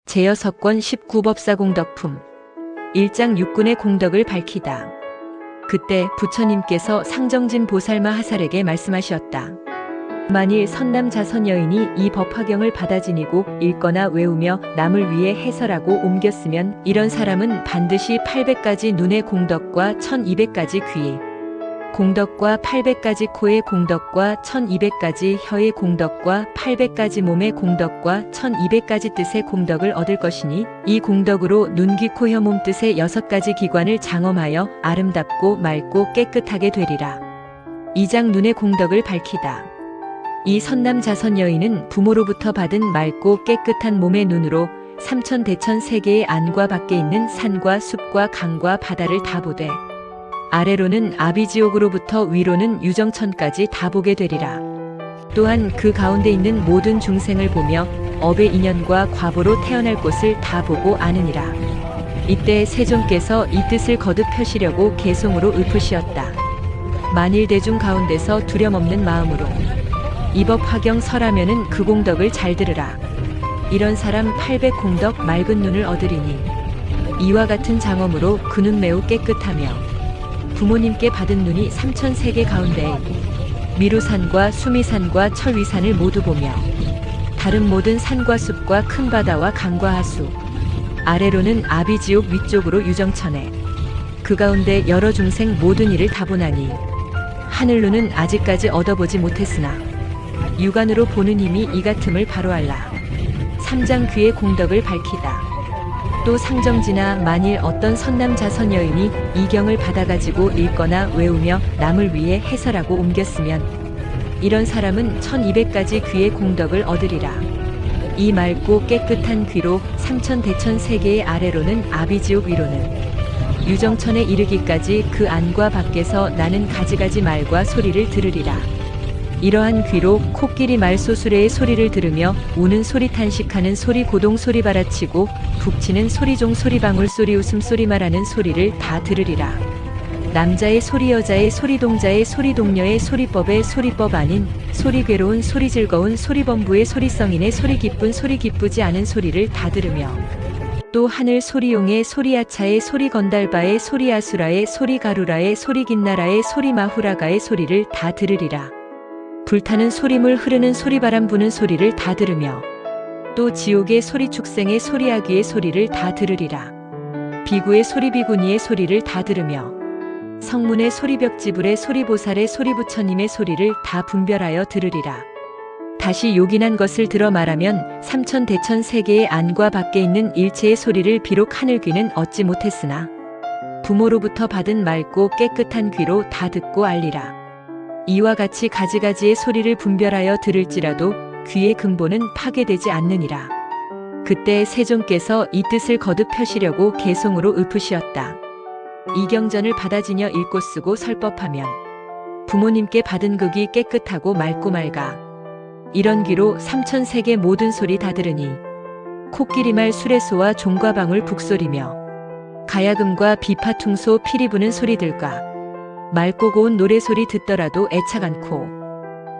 제6권 19법사공덕품 1장 육군의 공덕을 밝히다. 그때 부처님께서 상정진 보살마 하살에게 말씀하셨다. 만일 선남자선 여인이 이 법화경을 받아 지니고 읽거나 외우며 남을 위해 해설하고 옮겼으면 이런 사람은 반드시 800가지 눈의 공덕과 1200가지 귀의 공덕과 800가지 코의 공덕과 1200가지 혀의 공덕과 800가지 몸의 공덕과 1200가지 뜻의 공덕을 얻을 것이니 이 공덕으로 눈, 귀, 코, 혀, 몸 뜻의 6가지 기관을 장엄하여 아름답고 맑고 깨끗하게 되리라. 2장 눈의 공덕을 밝히다. 이 선남자선 여인은 부모로부터 받은 맑고 깨끗한 몸의 눈으로 삼천대천 세계의 안과 밖에 있는 산과 숲과 강과 바다를 다 보되 아래로는 아비지옥으로부터 위로는 유정천까지 다 보게 되리라. 또한 그 가운데 있는 모든 중생을 보며 업의 인연과 과보로 태어날 곳을 다 보고 아느니라. 이때 세존께서 이 뜻을 거듭 펴시려고 개송으로 읊으시었다. 만일 대중 가운데서 두려움없는 마음으로 이법 화경 설하면은 그 공덕을 잘 들으라. 이런 사람 800공덕 맑은 눈을 얻으리니 이와 같은 장엄으로 그 눈 매우 깨끗하며 부모님께 받은 눈이 삼천세계 가운데에 미루산과 수미산과 철위산을 모두 보며 다른 모든 산과 숲과 큰 바다와 강과 하수 아래로는 아비지옥 위쪽으로 유정천에 그 가운데 여러 중생 모든 이를 다 보나니 하늘눈은 아직까지 얻어보지 못했으나 육안으로 보는 힘이 이 같음을 바로 알라. 3장 귀의 공덕을 밝히다. 또 상정지나 만일 어떤 선남자선 여인이 이 경을 받아가지고 읽거나 외우며 남을 위해 해설하고 옮겼으면 이런 사람은 1200가지 귀의 공덕을 얻으리라. 이 맑고 깨끗한 귀로 삼천대천 세계의 아래로는 아비지옥 위로는 유정천에 이르기까지 그 안과 밖에서 나는 가지가지 말과 소리를 들으리라. 이러한 귀로 코끼리 말소수레의 소리를 들으며 우는 소리 탄식하는 소리 고동 소리 바라치고 북치는 소리종 소리 방울 소리 웃음 소리 말하는 소리를 다 들으리라. 남자의 소리 여자의 소리 동자의 소리 동녀의 소리법의 소리법 아닌 소리 괴로운 소리 즐거운 소리 범부의 소리 성인의 소리 기쁜 소리 기쁘지 않은 소리를 다 들으며 또 하늘 소리용의 소리 아차의 소리 건달바의 소리 아수라의 소리 가루라의 소리 긴나라의 소리 마후라가의 소리를 다 들으리라. 불타는 소리물 흐르는 소리바람 부는 소리를 다 들으며 또 지옥의 소리 축생의 소리 아귀의 소리를 다 들으리라. 비구의 소리 비구니의 소리를 다 들으며 성문의 소리 벽지불의 소리 보살의 소리 부처님의 소리를 다 분별하여 들으리라. 다시 요긴한 것을 들어 말하면 삼천대천 세계의 안과 밖에 있는 일체의 소리를 비록 하늘 귀는 얻지 못했으나 부모로부터 받은 맑고 깨끗한 귀로 다 듣고 알리라. 이와 같이 가지가지의 소리를 분별하여 들을지라도 귀의 근본은 파괴되지 않느니라. 그때 세존께서 이 뜻을 거듭 펴시려고 개송으로 읊으시었다. 이 경전을 받아지녀 읽고 쓰고 설법하면 부모님께 받은 그 귀 깨끗하고 맑고 맑아 이런 귀로 삼천세계 모든 소리 다 들으니 코끼리 말 수레소와 종과 방울 북소리며 가야금과 비파퉁소 피리 부는 소리들과 맑고 고운 노래소리 듣더라도 애착 않고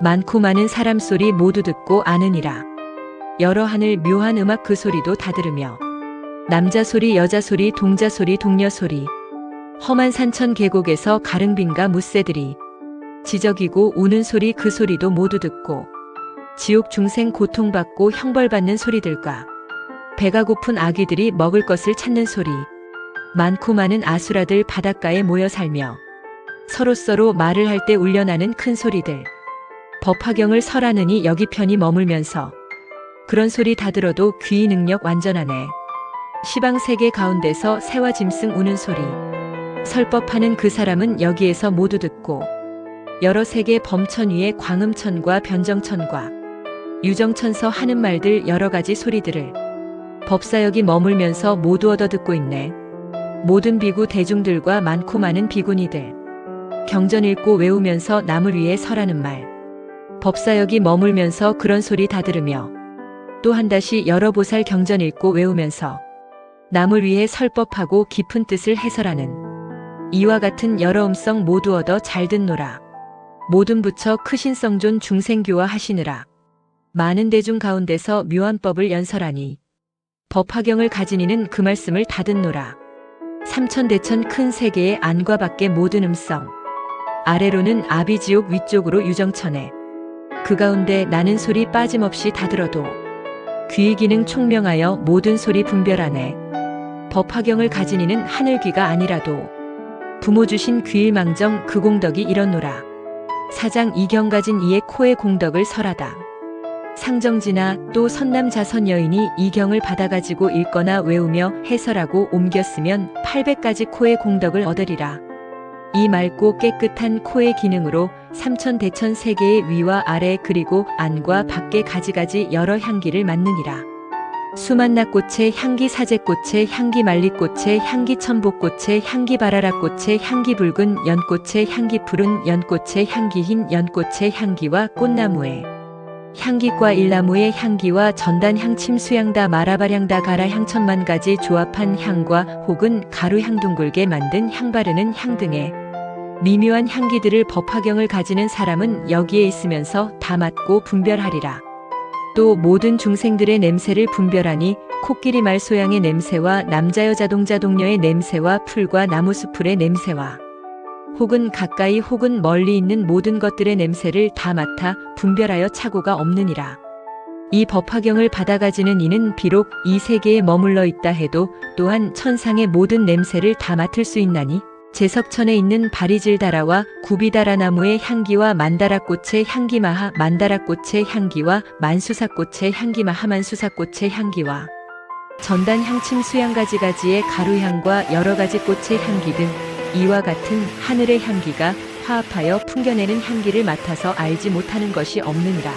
많고 많은 사람 소리 모두 듣고 아느니라. 여러 하늘 묘한 음악 그 소리도 다 들으며 남자 소리 여자 소리 동자 소리 동녀 소리 험한 산천 계곡에서 가릉빈과 무새들이 지저귀고 우는 소리 그 소리도 모두 듣고 지옥 중생 고통받고 형벌받는 소리들과 배가 고픈 아귀들이 먹을 것을 찾는 소리 많고 많은 아수라들 바닷가에 모여 살며 서로서로 말을 할 때 울려나는 큰 소리들 법화경을 설하느니 여기 편히 머물면서 그런 소리 다 들어도 귀 능력 완전하네. 시방세계 가운데서 새와 짐승 우는 소리 설법하는 그 사람은 여기에서 모두 듣고 여러 세계 범천 위에 광음천과 변정천과 유정천서 하는 말들 여러 가지 소리들을 법사역이 머물면서 모두 얻어 듣고 있네. 모든 비구 대중들과 많고 많은 비구니들 경전 읽고 외우면서 남을 위해 설하는 말 법사역이 머물면서 그런 소리 다 들으며 또 한 다시 여러 보살 경전 읽고 외우면서 남을 위해 설법하고 깊은 뜻을 해설하는 이와 같은 여러 음성 모두 얻어 잘 듣노라. 모든 부처 크신 성존 중생교화 하시느라 많은 대중 가운데서 묘한 법을 연설하니 법화경을 가진 이는 그 말씀을 다 듣노라. 삼천대천 큰 세계의 안과 밖의 모든 음성. 아래로는 아비지옥 위쪽으로 유정천에. 그 가운데 나는 소리 빠짐없이 다 들어도. 귀의 기능 총명하여 모든 소리 분별하네. 법화경을 가진 이는 하늘귀가 아니라도. 부모 주신 귀일망정 그 공덕이 이렇노라. 사장 이경 가진 이의 코의 공덕을 설하다. 상정지나 또 선남자선 여인이 이 경을 받아가지고 읽거나 외우며 해설하고 옮겼으면 800가지 코의 공덕을 얻으리라. 이 맑고 깨끗한 코의 기능으로 삼천대천 세계의 위와 아래 그리고 안과 밖에 가지가지 여러 향기를 맡느니라. 수만나꽃의 향기 사제꽃의 향기 말리꽃의 향기 천복꽃의 향기 바라락꽃의 향기 붉은 연꽃의 향기 푸른 연꽃의 향기 흰 연꽃의 향기와 꽃나무의 향기과 일나무의 향기와 전단향 침수향다 마라바량다 가라향 천만 가지 조합한 향과 혹은 가루향 둥글게 만든 향 바르는 향 등의 미묘한 향기들을 법화경을 가지는 사람은 여기에 있으면서 다 맡고 분별하리라. 또 모든 중생들의 냄새를 분별하니 코끼리 말소양의 냄새와 남자 여자 동자 동녀의 냄새와 풀과 나무수풀의 냄새와 혹은 가까이 혹은 멀리 있는 모든 것들의 냄새를 다 맡아 분별하여 착오가 없느니라. 이 법화경을 받아가지는 이는 비록 이 세계에 머물러 있다 해도 또한 천상의 모든 냄새를 다 맡을 수 있나니 제석천에 있는 바리질다라와 구비다라나무의 향기와 만다라꽃의 향기마하 만다라꽃의 향기와 만수사꽃의 향기마하 만수사꽃의 향기와 전단향침 수향가지가지의 가루향과 여러가지 꽃의 향기 등 이와 같은 하늘의 향기가 화합하여 풍겨내는 향기를 맡아서 알지 못하는 것이 없느니라.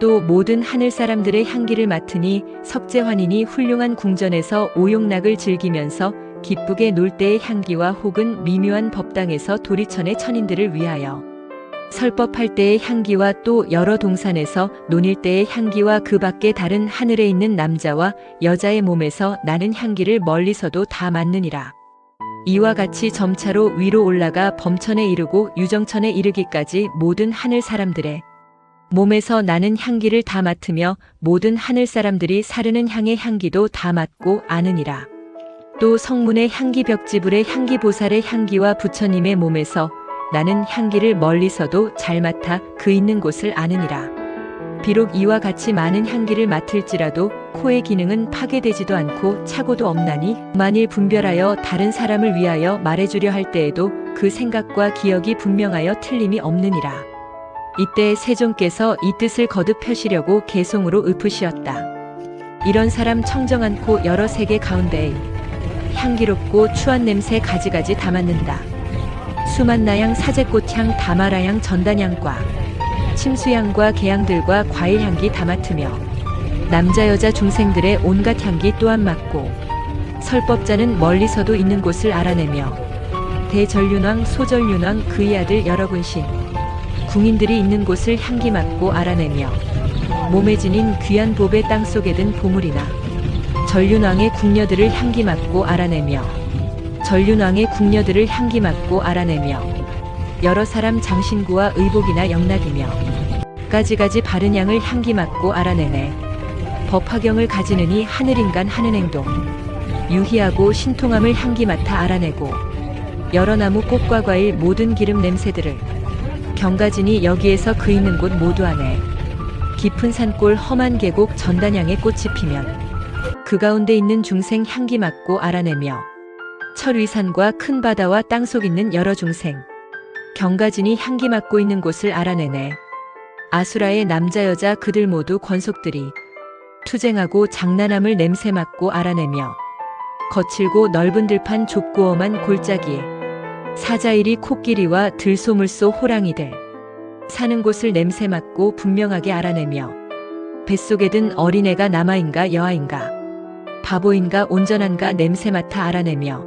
또 모든 하늘 사람들의 향기를 맡으니 석재환인이 훌륭한 궁전에서 오용락을 즐기면서 기쁘게 놀 때의 향기와 혹은 미묘한 법당에서 도리천의 천인들을 위하여 설법할 때의 향기와 또 여러 동산에서 논일 때의 향기와 그 밖에 다른 하늘에 있는 남자와 여자의 몸에서 나는 향기를 멀리서도 다 맡느니라. 이와 같이 점차로 위로 올라가 범천에 이르고 유정천에 이르기까지 모든 하늘 사람들의 몸에서 나는 향기를 다 맡으며 모든 하늘 사람들이 사르는 향의 향기도 다 맡고 아느니라. 또 성문의 향기 벽지불의 향기 보살의 향기와 부처님의 몸에서 나는 향기를 멀리서도 잘 맡아 그 있는 곳을 아느니라. 비록 이와 같이 많은 향기를 맡을지라도 코의 기능은 파괴되지도 않고 착오도 없나니 만일 분별하여 다른 사람을 위하여 말해주려 할 때에도 그 생각과 기억이 분명하여 틀림이 없느니라. 이때 세종께서 이 뜻을 거듭 펴시려고 개송으로 읊으시었다. 이런 사람 청정한 코 여러 세계 가운데에 향기롭고 추한 냄새 가지가지 다 맡는다. 수만나향 사제꽃향 다마라향 전단향과 침수향과 개향들과 과일향기 다 맡으며 남자 여자 중생들의 온갖 향기 또한 맡고 설법자는 멀리서도 있는 곳을 알아내며 대전륜왕 소전륜왕 그의 아들 여러 군신 궁인들이 있는 곳을 향기 맡고 알아내며 몸에 지닌 귀한 보배 땅속에 든 보물이나 전륜왕의 궁녀들을 향기 맡고 알아내며 전륜왕의 궁녀들을 향기 맡고 알아내며 여러 사람 장신구와 의복이나 영락이며 가지가지 바른 양을 향기 맡고 알아내네. 법화경을 가지느니 하늘인간 하는 행동 유희하고 신통함을 향기 맡아 알아내고 여러 나무 꽃과 과일 모든 기름 냄새들을 경가지니 여기에서 그 있는 곳 모두 안에 깊은 산골 험한 계곡 전단향의 꽃이 피면 그 가운데 있는 중생 향기 맡고 알아내며 철위산과 큰 바다와 땅속 있는 여러 중생 경가진이 향기 맡고 있는 곳을 알아내네. 아수라의 남자 여자 그들 모두 권속들이 투쟁하고 장난함을 냄새 맡고 알아내며 거칠고 넓은 들판 좁고 험한 골짜기에 사자일이 코끼리와 들소물소 호랑이들 사는 곳을 냄새 맡고 분명하게 알아내며 뱃속에 든 어린애가 남아인가 여아인가 바보인가 온전한가 냄새 맡아 알아내며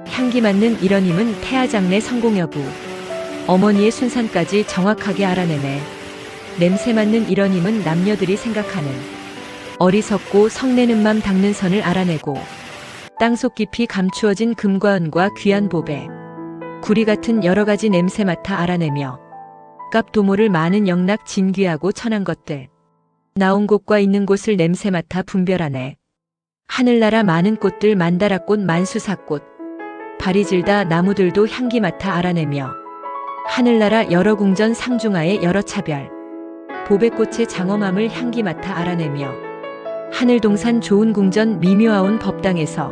향기 맡는 이런 힘은 태아장래 성공 여부 어머니의 순산까지 정확하게 알아내네. 냄새 맡는 이런 힘은 남녀들이 생각하는 어리석고 성내는 맘 닦는 선을 알아내고 땅속 깊이 감추어진 금과 은과 귀한 보배 구리 같은 여러 가지 냄새 맡아 알아내며 값도모를 많은 영락 진귀하고 천한 것들 나온 곳과 있는 곳을 냄새 맡아 분별하네. 하늘나라 많은 꽃들 만다라꽃 만수사꽃 바리질다 나무들도 향기 맡아 알아내며 하늘나라 여러 궁전 상중하의 여러 차별 보배꽃의 장엄함을 향기 맡아 알아내며 하늘동산 좋은 궁전 미묘하온 법당에서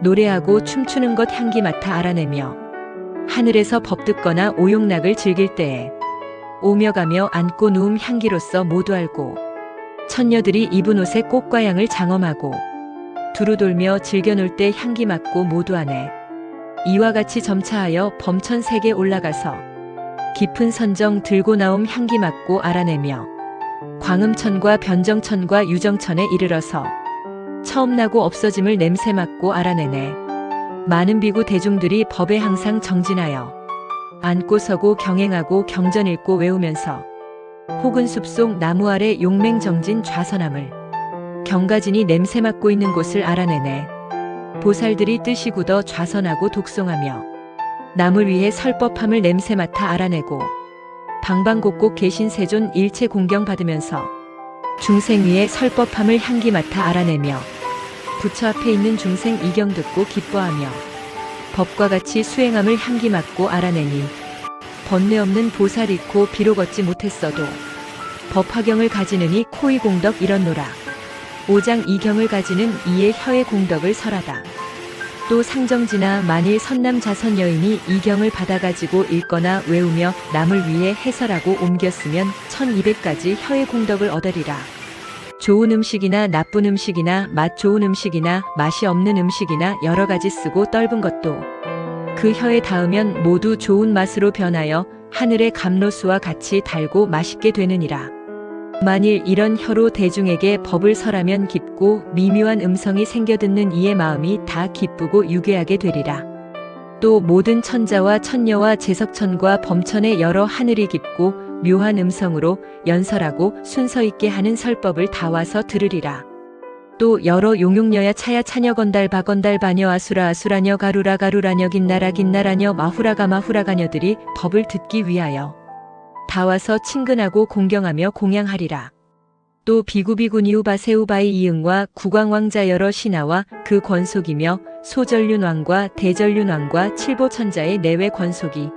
노래하고 춤추는 것 향기 맡아 알아내며 하늘에서 법듣거나 오용락을 즐길 때에 오며 가며 앉고 누움 향기로서 모두 알고 천녀들이 입은 옷의 꽃과 향을 장엄하고 두루 돌며 즐겨 놀 때 향기 맡고 모두 아네. 이와 같이 점차하여 범천색에 올라가서 깊은 선정 들고 나옴 향기 맡고 알아내며 광음천과 변정천과 유정천에 이르러서 처음 나고 없어짐을 냄새 맡고 알아내네. 많은 비구 대중들이 법에 항상 정진하여 앉고 서고 경행하고 경전 읽고 외우면서 혹은 숲속 나무 아래 용맹정진 좌선함을 경가진이 냄새 맡고 있는 곳을 알아내네. 보살들이 뜻이 굳어 좌선하고 독송하며 남을 위해 설법함을 냄새 맡아 알아내고 방방곡곡 계신 세존 일체 공경받으면서 중생 위에 설법함을 향기 맡아 알아내며 부처 앞에 있는 중생 이경 듣고 기뻐하며 법과 같이 수행함을 향기 맡고 알아내니 번뇌 없는 보살이고 비록 얻지 못했어도 법화경을 가지느니 코의 공덕 이런노라. 오장 이경을 가지는 이의 혀의 공덕을 설하다. 또 상정지나 만일 선남자선 여인이 이 경을 받아가지고 읽거나 외우며 남을 위해 해설하고 옮겼으면 1200가지 혀의 공덕을 얻으리라. 좋은 음식이나 나쁜 음식이나 맛 좋은 음식이나 맛이 없는 음식이나 여러 가지 쓰고 떫은 것도 그 혀에 닿으면 모두 좋은 맛으로 변하여 하늘의 감로수와 같이 달고 맛있게 되느니라. 만일 이런 혀로 대중에게 법을 설하면 깊고 미묘한 음성이 생겨 듣는 이의 마음이 다 기쁘고 유쾌하게 되리라. 또 모든 천자와 천녀와 제석천과 범천의 여러 하늘이 깊고 묘한 음성으로 연설하고 순서 있게 하는 설법을 다 와서 들으리라. 또 여러 용용녀야 차야 차녀 건달 바건달 바녀 아수라 아수라녀 가루라 가루라녀 긴나라 긴나라녀 마후라가 마후라가녀들이 법을 듣기 위하여 다 와서 친근하고 공경하며 공양하리라. 또 비구비구니우 바세우바이 이응과 국왕왕자 여러 신하와 그 권속이며 소전륜왕과 대전륜왕과 칠보천자의 내외 권속이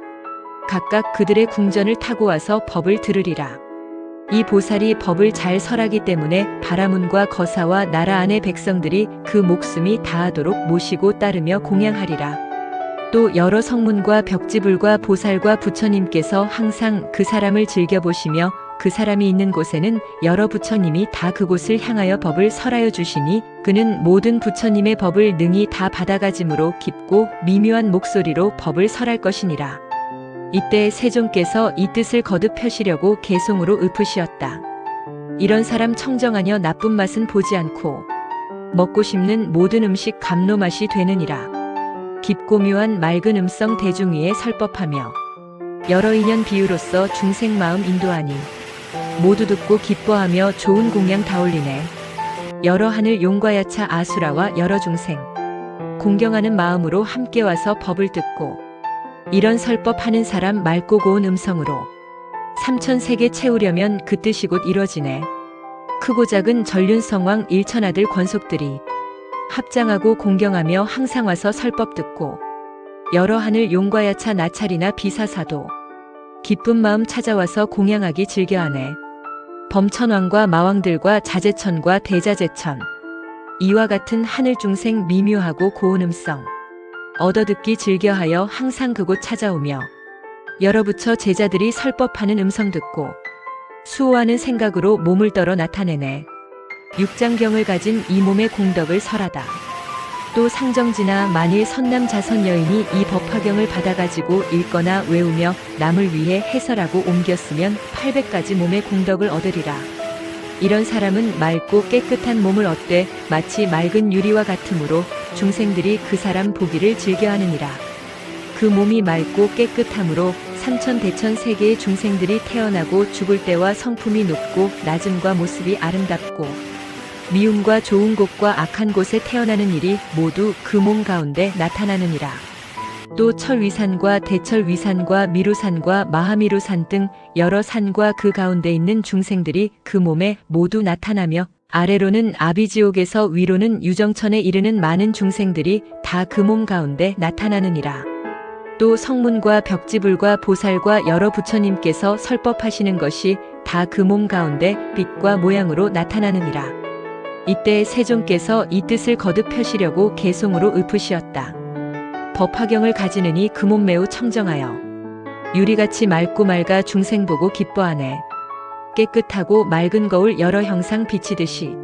각각 그들의 궁전을 타고 와서 법을 들으리라. 이 보살이 법을 잘 설하기 때문에 바라문과 거사와 나라 안의 백성들이 그 목숨이 다하도록 모시고 따르며 공양하리라. 또 여러 성문과 벽지불과 보살과 부처님께서 항상 그 사람을 즐겨보시며 그 사람이 있는 곳에는 여러 부처님이 다 그곳을 향하여 법을 설하여 주시니 그는 모든 부처님의 법을 능히 다 받아가짐으로 깊고 미묘한 목소리로 법을 설할 것이니라. 이때 세존께서 이 뜻을 거듭 펴시려고 개송으로 읊으시었다. 이런 사람 청정하여 나쁜 맛은 보지 않고 먹고 싶는 모든 음식 감로 맛이 되느니라. 깊고 묘한 맑은 음성 대중 위에 설법하며 여러 인연 비유로서 중생 마음 인도하니 모두 듣고 기뻐하며 좋은 공양 다올리네. 여러 하늘 용과 야차 아수라와 여러 중생 공경하는 마음으로 함께 와서 법을 듣고 이런 설법하는 사람 맑고 고운 음성으로 삼천세계 채우려면 그 뜻이 곧 이뤄지네. 크고 작은 전륜성왕 일천아들 권속들이 합장하고 공경하며 항상 와서 설법 듣고 여러 하늘 용과 야차 나찰이나 비사사도 기쁜 마음 찾아와서 공양하기 즐겨하네. 범천왕과 마왕들과 자제천과 대자제천 이와 같은 하늘 중생 미묘하고 고운 음성 얻어듣기 즐겨하여 항상 그곳 찾아오며 여러 부처 제자들이 설법하는 음성 듣고 수호하는 생각으로 몸을 떨어 나타내네. 육장경을 가진 이 몸의 공덕을 설하다. 또 상정지나 만일 선남자선 여인이 이 법화경을 받아가지고 읽거나 외우며 남을 위해 해설하고 옮겼으면 800가지 몸의 공덕을 얻으리라. 이런 사람은 맑고 깨끗한 몸을 얻되 마치 맑은 유리와 같으므로 중생들이 그 사람 보기를 즐겨하느니라. 그 몸이 맑고 깨끗함으로 삼천대천 세계의 중생들이 태어나고 죽을 때와 성품이 높고 낮음과 모습이 아름답고 미움과 좋은 곳과 악한 곳에 태어나는 일이 모두 그 몸 가운데 나타나느니라. 또 철위산과 대철위산과 미루산과 마하미루산 등 여러 산과 그 가운데 있는 중생들이 그 몸에 모두 나타나며 아래로는 아비지옥에서 위로는 유정천에 이르는 많은 중생들이 다 그 몸 가운데 나타나느니라. 또 성문과 벽지불과 보살과 여러 부처님께서 설법하시는 것이 다 그 몸 가운데 빛과 모양으로 나타나느니라. 이때 세존께서 이 뜻을 거듭 펴시려고 개송으로 읊으시었다. 법화경을 가지느니 그 몸 매우 청정하여 유리같이 맑고 맑아 중생 보고 기뻐하네. 깨끗하고 맑은 거울 여러 형상 비치듯이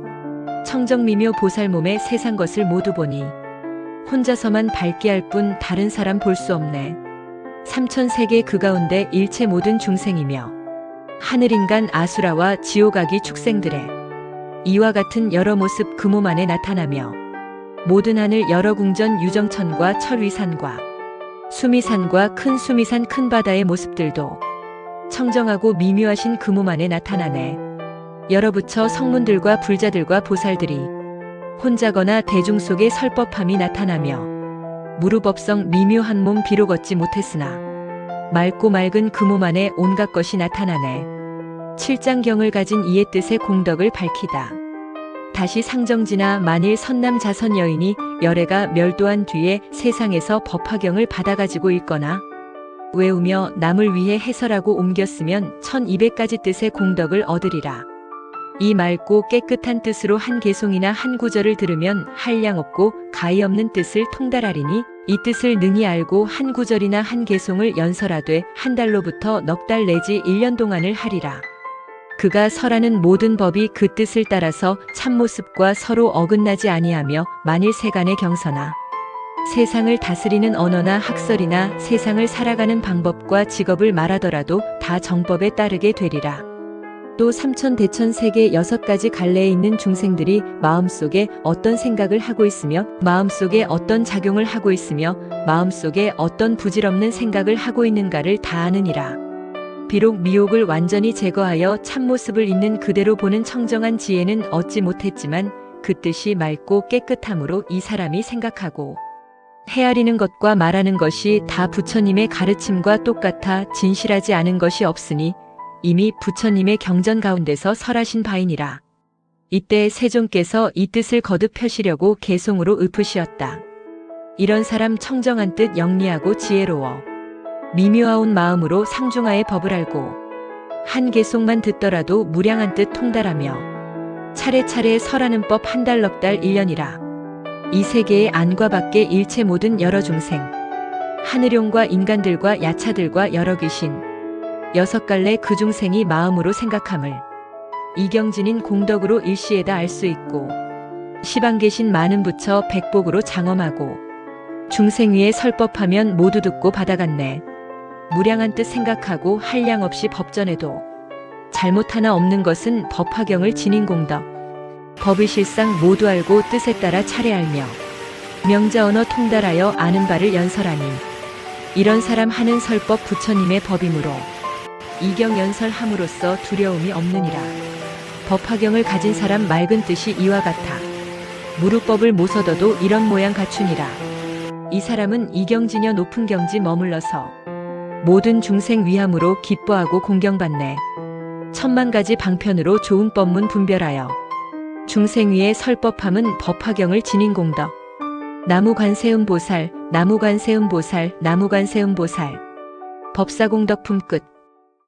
청정미묘 보살 몸에 세상 것을 모두 보니 혼자서만 밝게 할 뿐 다른 사람 볼 수 없네. 삼천세계 그 가운데 일체 모든 중생이며 하늘인간 아수라와 지옥아기 축생들의 이와 같은 여러 모습 그 몸 안에 나타나며 모든 하늘 여러 궁전 유정천과 철위산과 수미산과 큰 수미산 큰 바다의 모습들도 청정하고 미묘하신 그 몸 안에 나타나네. 여러 부처 성문들과 불자들과 보살들이 혼자거나 대중 속에 설법함이 나타나며 무루법성 미묘한 몸 비록 얻지 못했으나 맑고 맑은 그 몸 안에 온갖 것이 나타나네. 칠장경을 가진 이의 뜻의 공덕을 밝히다. 다시 상정지나 만일 선남 자선 여인이 열애가 멸도한 뒤에 세상에서 법화경을 받아가지고 읽거나 외우며 남을 위해 해설하고 옮겼으면 1200가지 뜻의 공덕을 얻으리라. 이 맑고 깨끗한 뜻으로 한 개송이나 한 구절을 들으면 한량 없고 가히 없는 뜻을 통달하리니 이 뜻을 능히 알고 한 구절이나 한 개송을 연설하되 한 달로부터 넉 달 내지 1년 동안을 하리라. 그가 설하는 모든 법이 그 뜻을 따라서 참모습과 서로 어긋나지 아니하며 만일 세간의 경서나 세상을 다스리는 언어나 학설이나 세상을 살아가는 방법과 직업을 말하더라도 다 정법에 따르게 되리라. 또 삼천대천 세계 6가지 갈래에 있는 중생들이 마음속에 어떤 생각을 하고 있으며 마음속에 어떤 작용을 하고 있으며 마음속에 어떤 부질없는 생각을 하고 있는가를 다 아느니라. 비록 미혹을 완전히 제거하여 참모습을 있는 그대로 보는 청정한 지혜는 얻지 못했지만 그 뜻이 맑고 깨끗함으로 이 사람이 생각하고 헤아리는 것과 말하는 것이 다 부처님의 가르침과 똑같아 진실하지 않은 것이 없으니 이미 부처님의 경전 가운데서 설하신 바이니라. 이때 세존께서 이 뜻을 거듭 펴시려고 개송으로 읊으시었다. 이런 사람 청정한 뜻 영리하고 지혜로워 미묘하온 마음으로 상중하의 법을 알고 한 개송만 듣더라도 무량한 뜻 통달하며 차례차례 설하는 법 한 달 넉 달 1년이라. 이 세계의 안과 밖의 일체 모든 여러 중생 하늘용과 인간들과 야차들과 여러 귀신 6갈래 그 중생이 마음으로 생각함을 이경진인 공덕으로 일시에다 알 수 있고 시방 계신 많은 부처 백복으로 장엄하고 중생 위에 설법하면 모두 듣고 받아갔네. 무량한 뜻 생각하고 한량 없이 법전에도 잘못 하나 없는 것은 법화경을 지닌 공덕. 법의 실상 모두 알고 뜻에 따라 차례 알며 명자 언어 통달하여 아는 바를 연설하니 이런 사람 하는 설법 부처님의 법이므로 이경 연설함으로써 두려움이 없느니라. 법화경을 가진 사람 맑은 뜻이 이와 같아 무루법을 못 얻어도 이런 모양 갖추니라. 이 사람은 이경지녀 높은 경지 머물러서 모든 중생 위함으로 기뻐하고 공경받네. 1000만가지 방편으로 좋은 법문 분별하여 중생 위에 설법함은 법화경을 지닌 공덕. 나무관세음보살, 나무관세음보살, 나무관세음보살. 법사공덕품 끝.